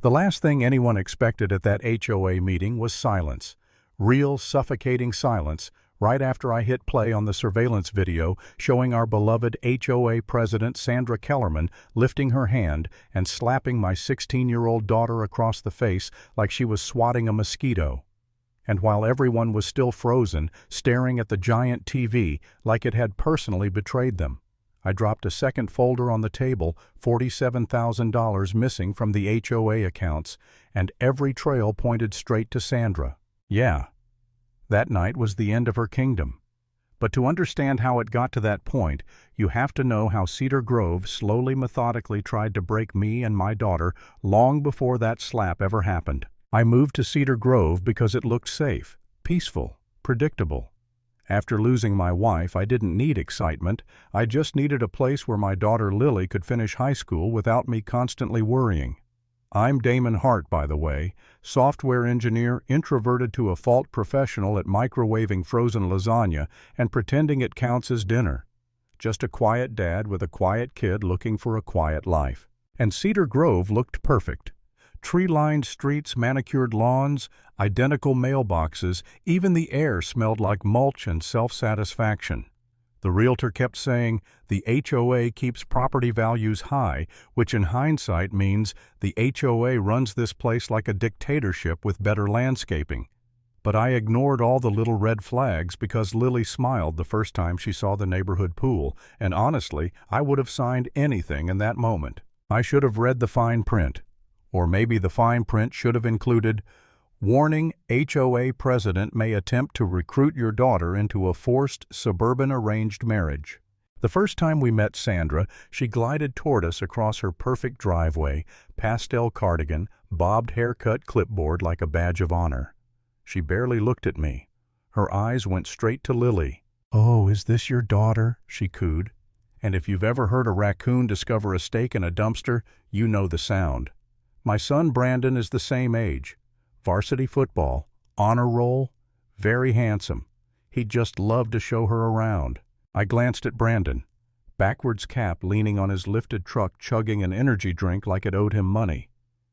The last thing anyone expected at that HOA meeting was silence. Real, suffocating silence, right after I hit play on the surveillance video showing our beloved HOA president Sandra Kellerman lifting her hand and slapping my 16-year-old daughter across the face like she was swatting a mosquito. And while everyone was still frozen, staring at the giant TV like it had personally betrayed them, I dropped a second folder on the table, $47,000 missing from the HOA accounts, and every trail pointed straight to Sandra. Yeah, that night was the end of her kingdom. But to understand how it got to that point, you have to know how Cedar Grove slowly, methodically tried to break me and my daughter long before that slap ever happened. I moved to Cedar Grove because it looked safe, peaceful, predictable. After losing my wife, I didn't need excitement. I just needed a place where my daughter Lily could finish high school without me constantly worrying. I'm Damon Hart, by the way, software engineer, introverted to a fault professional at microwaving frozen lasagna and pretending it counts as dinner. Just a quiet dad with a quiet kid looking for a quiet life. And Cedar Grove looked perfect. Tree-lined streets, manicured lawns, identical mailboxes, even the air smelled like mulch and self-satisfaction. The realtor kept saying, the HOA keeps property values high, which in hindsight means the HOA runs this place like a dictatorship with better landscaping. But I ignored all the little red flags because Lily smiled the first time she saw the neighborhood pool, and honestly, I would have signed anything in that moment. I should have read the fine print. Or maybe the fine print should have included, "Warning, HOA president may attempt to recruit your daughter into a forced suburban arranged marriage." The first time we met Sandra, she glided toward us across her perfect driveway, pastel cardigan, bobbed haircut, clipboard like a badge of honor. She barely looked at me. Her eyes went straight to Lily. "Oh, is this your daughter?" she cooed. And if you've ever heard a raccoon discover a steak in a dumpster, you know the sound. My son Brandon is the same age. Varsity football, honor roll, very handsome. He'd just love to show her around. I glanced at Brandon, backwards cap leaning on his lifted truck chugging an energy drink like it owed him money.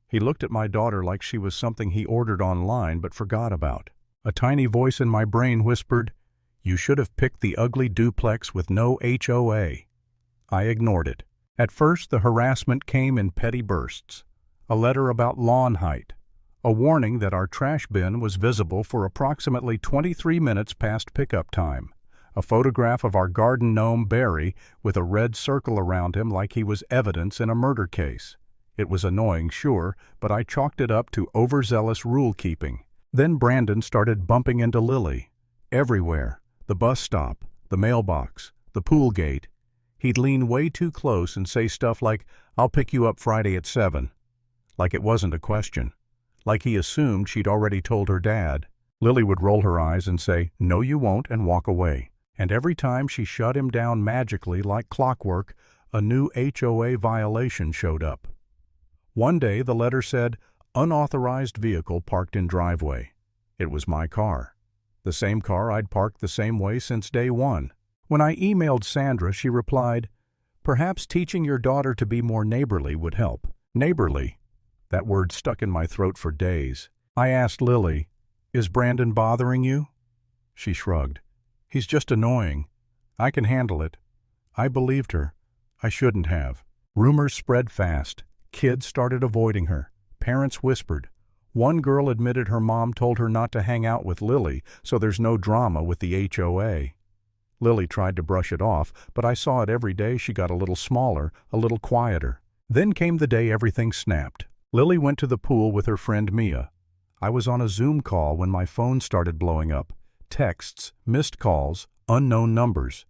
He looked at my daughter like she was something he ordered online but forgot about. A tiny voice in my brain whispered, "You should have picked the ugly duplex with no HOA." I ignored it. At first, the harassment came in petty bursts. A letter about lawn height. A warning that our trash bin was visible for approximately 23 minutes past pickup time. A photograph of our garden gnome Barry with a red circle around him like he was evidence in a murder case. It was annoying, sure, but I chalked it up to overzealous rule-keeping. Then Brandon started bumping into Lily. Everywhere. The bus stop, the mailbox, the pool gate. He'd lean way too close and say stuff like, "I'll pick you up Friday at 7. Like it wasn't a question. Like he assumed she'd already told her dad. Lily would roll her eyes and say, "No you won't," and walk away. And every time she shut him down magically like clockwork, a new HOA violation showed up. One day the letter said, "Unauthorized vehicle parked in driveway." It was my car. The same car I'd parked the same way since day one. When I emailed Sandra, she replied, "Perhaps teaching your daughter to be more neighborly would help." Neighborly. That word stuck in my throat for days. I asked Lily, "Is Brandon bothering you?" She shrugged. "He's just annoying. I can handle it." I believed her. I shouldn't have. Rumors spread fast. Kids started avoiding her. Parents whispered. One girl admitted her mom told her not to hang out with Lily, so there's no drama with the HOA. Lily tried to brush it off, but I saw it every day she got a little smaller, a little quieter. Then came the day everything snapped. Lily went to the pool with her friend Mia. I was on a Zoom call when my phone started blowing up. Texts, missed calls, unknown numbers.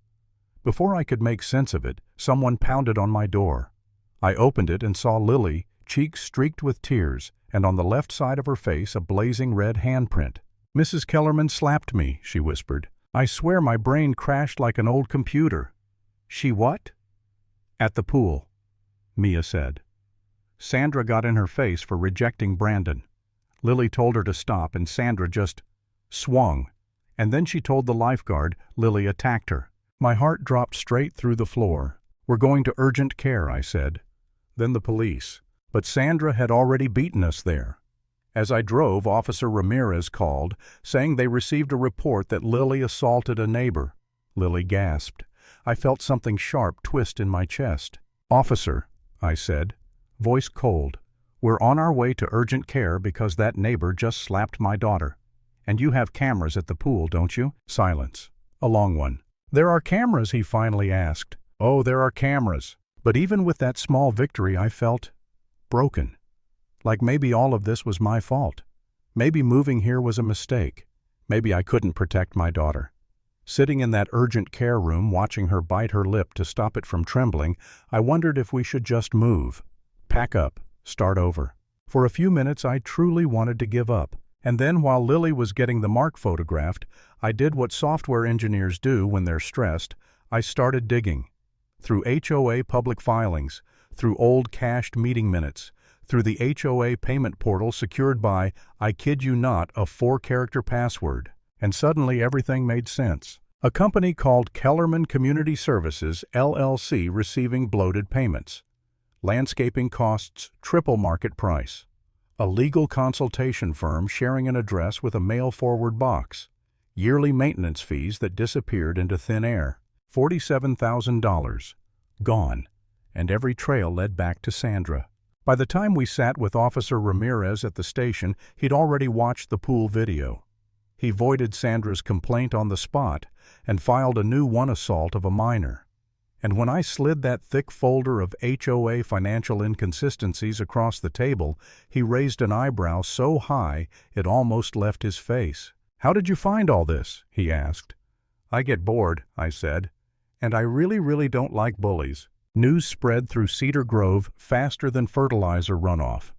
Before I could make sense of it, someone pounded on my door. I opened it and saw Lily, cheeks streaked with tears, and on the left side of her face a blazing red handprint. "Mrs. Kellerman slapped me," she whispered. "I swear my brain crashed like an old computer." "She what?" "At the pool," Mia said. Sandra got in her face for rejecting Brandon. Lily told her to stop and Sandra just swung. And then she told the lifeguard Lily attacked her. My heart dropped straight through the floor. "We're going to urgent care," I said. Then the police. but Sandra had already beaten us there. As I drove, Officer Ramirez called, saying they received a report that Lily assaulted a neighbor. Lily gasped. I felt something sharp twist in my chest. "Officer," I said, voice cold, "we're on our way to urgent care because that neighbor just slapped my daughter. And you have cameras at the pool, don't you?" Silence. A long one. "There are cameras?" he finally asked. "Oh, there are cameras." But even with that small victory, I felt broken. Like maybe all of this was my fault. Maybe moving here was a mistake. Maybe I couldn't protect my daughter. Sitting in that urgent care room, watching her bite her lip to stop it from trembling, I wondered if we should just move. Pack up, start over. For a few minutes, I truly wanted to give up. And then, while Lily was getting the mark photographed, I did what software engineers do when they're stressed. I started digging. Through HOA public filings, through old cached meeting minutes, through the HOA payment portal secured by, I kid you not, a 4-character password. And suddenly everything made sense. A company called Kellerman Community Services, LLC, receiving bloated payments. Landscaping costs triple market price. A legal consultation firm sharing an address with a mail-forward box. Yearly maintenance fees that disappeared into thin air. $47,000. Gone. And every trail led back to Sandra. By the time we sat with Officer Ramirez at the station, he'd already watched the pool video. He voided Sandra's complaint on the spot and filed a new assault of a minor. And when I slid that thick folder of HOA financial inconsistencies across the table, he raised an eyebrow so high it almost left his face. "How did you find all this?" he asked. "I get bored," I said. "And I really don't like bullies." News spread through Cedar Grove faster than fertilizer runoff.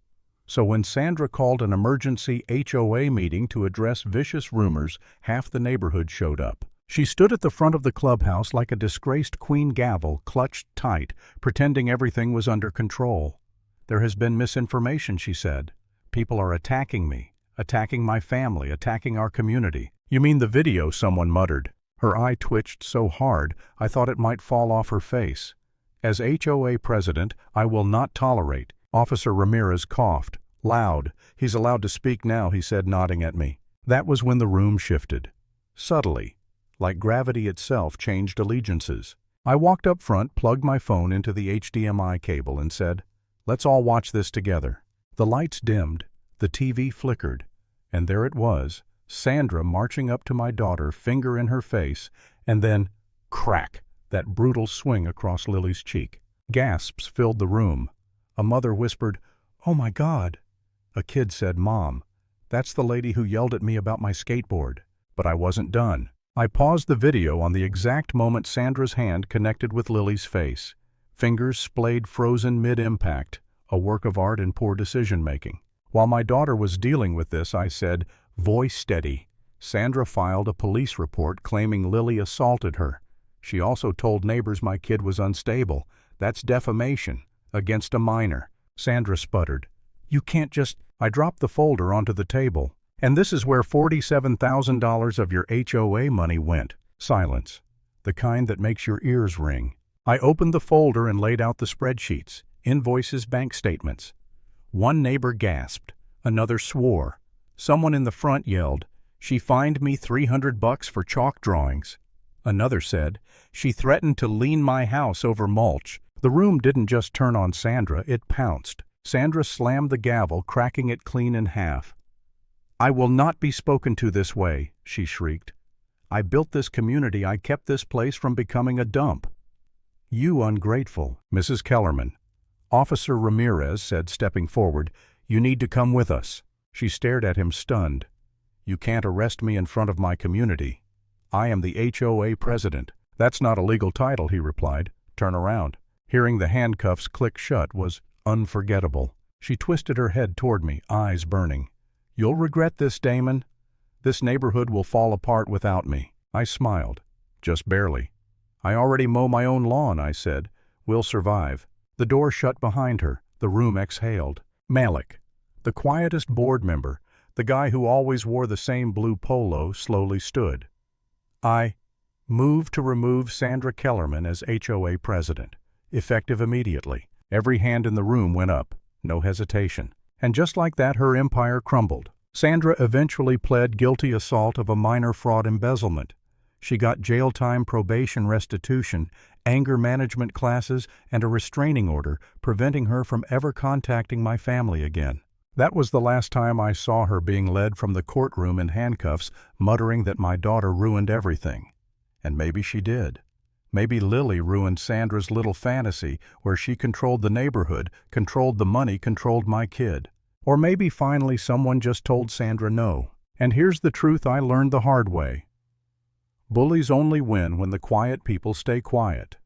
So when Sandra called an emergency HOA meeting to address vicious rumors, half the neighborhood showed up. She stood at the front of the clubhouse like a disgraced queen gavel, clutched tight, pretending everything was under control. "There has been misinformation," she said. "People are attacking me, attacking my family, attacking our community." "You mean the video?" someone muttered. Her eye twitched so hard I thought it might fall off her face. "As HOA president, I will not tolerate." Officer Ramirez coughed. "Loud. He's allowed to speak now," he said, nodding at me. That was when the room shifted. Subtly, like gravity itself changed allegiances. I walked up front, plugged my phone into the HDMI cable, and said, "Let's all watch this together." The lights dimmed, the TV flickered, and there it was, Sandra marching up to my daughter, finger in her face, and then, crack! That brutal swing across Lily's cheek. Gasps filled the room. A mother whispered, "Oh my God." A kid said, "Mom, that's the lady who yelled at me about my skateboard." But I wasn't done. I paused the video on the exact moment Sandra's hand connected with Lily's face. Fingers splayed frozen mid-impact, a work of art in poor decision-making. While my daughter was dealing with this, I said, "Voice steady." Sandra filed a police report claiming Lily assaulted her. She also told neighbors my kid was unstable. That's defamation against a minor. Sandra sputtered. "You can't just—" I dropped the folder onto the table. "And this is where $47,000 of your HOA money went." Silence. The kind that makes your ears ring. I opened the folder and laid out the spreadsheets, invoices, bank statements. One neighbor gasped. Another swore. Someone in the front yelled, "She fined me $300 for chalk drawings." Another said, "She threatened to lean my house over mulch." The room didn't just turn on Sandra, it pounced. Sandra slammed the gavel, cracking it clean in half. "I will not be spoken to this way," she shrieked. "I built this community. I kept this place from becoming a dump." "You ungrateful." "Mrs. Kellerman," Officer Ramirez said, stepping forward, "you need to come with us." She stared at him, stunned. "You can't arrest me in front of my community. I am the HOA president." "That's not a legal title," he replied. "Turn around." Hearing the handcuffs click shut was unforgettable. She twisted her head toward me, eyes burning. "You'll regret this, Damon. This neighborhood will fall apart without me." I smiled. "Just barely." "I already mow my own lawn," I said. "We'll survive." The door shut behind her. The room exhaled. Malik, the quietest board member, the guy who always wore the same blue polo, slowly stood. I moved to remove Sandra Kellerman as HOA president, effective immediately. Every hand in the room went up. no hesitation. And just like that, her empire crumbled. Sandra eventually pled guilty assault of a minor fraud embezzlement. She got jail time, probation, restitution, anger management classes, and a restraining order, preventing her from ever contacting my family again. That was the last time I saw her being led from the courtroom in handcuffs, muttering that my daughter ruined everything. And maybe she did. Maybe Lily ruined Sandra's little fantasy where she controlled the neighborhood, controlled the money, controlled my kid. Or maybe finally someone just told Sandra no. And here's the truth I learned the hard way. Bullies only win when the quiet people stay quiet.